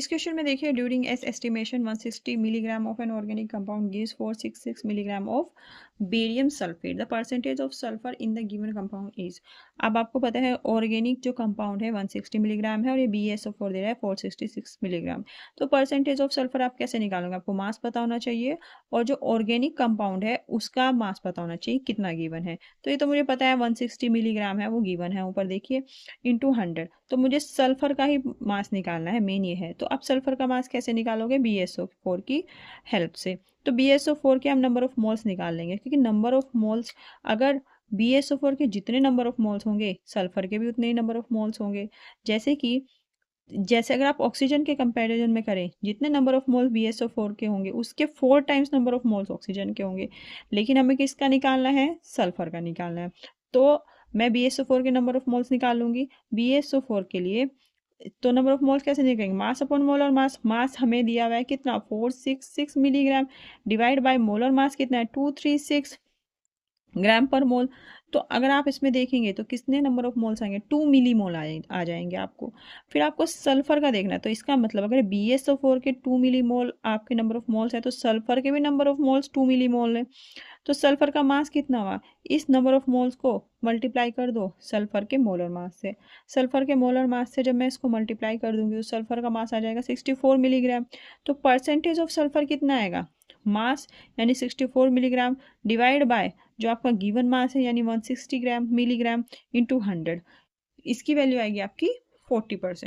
इस क्वेश्चन में देखिए during S estimation 160 milligram of an organic compound gives 466 milligram of barium sulphate, the percentage of sulphur in the given compound is. अब आपको पता है organic जो कंपाउंड है 160 मिलीग्राम है और ये BaSO4 दे रहा है 466 मिलीग्राम। तो परसेंटेज ऑफ सल्फर आप कैसे निकालोगे? आपको मास पता होना चाहिए और जो ऑर्गेनिक कंपाउंड है उसका मास पता होना चाहिए कितना गिवन है। तो ये तो मुझे पता है 160 मिलीग्राम है वो गिवन है ऊपर देखिए इंटू 100। तो मुझे सल्फर का ही मास निकालना है, मेन ये है। तो अब सल्फर का मास कैसे निकालोगे? BaSO4 की हेल्प से। तो BaSO4 के हम नंबर ऑफ मोल्स निकाल लेंगे, क्योंकि नंबर ऑफ मोल्स अगर BaSO4 के जितने नंबर ऑफ मोल्स होंगे सल्फर के भी उतने ही नंबर ऑफ मोल्स होंगे। जैसे अगर आप ऑक्सीजन के कंपैरिजन में करें, जितने नंबर ऑफ मोल्स BaSO4 के होंगे उसके 4 times number of moles oxygen के होंगे। लेकिन हमें किसका निकालना है? सल्फर का निकालना है। तो मैं BaSO4 के नंबर ऑफ मोल्स निकाल लूंगी। BaSO4 के लिए तो नंबर ऑफ मोल्स कैसे निकलेंगे? Mass upon molar mass. मास हमें दिया हुआ है कितना? 466 milligram divide by molar mass कितना है? 236 ग्राम पर मोल। तो अगर आप इसमें देखेंगे तो कितने नंबर ऑफ मोल्स आएंगे? 2 मिली मोल आ जाएंगे आपको। फिर आपको सल्फर का देखना है। तो इसका मतलब अगर BaSO4 के 2 मिली मोल आपके नंबर ऑफ मोल्स है तो सल्फर के भी नंबर ऑफ मोल्स 2 मिली मोल है। तो सल्फर का मास कितना हुआ? इस नंबर ऑफ मोल्स को मल्टीप्लाई कर दो सल्फर के मोलर मास से। सल्फर के मोलर मास से जब मैं इसको मल्टीप्लाई कर दूंगी तो सल्फर का मास आ जाएगा 64 मिलीग्राम। तो परसेंटेज ऑफ सल्फर कितना आएगा? मास यानी 64 मिलीग्राम डिवाइड बाय जो आपका गिवन मास है यानी 160 ग्राम मिलीग्राम इंटू 100। इसकी वैल्यू आएगी आपकी 40%।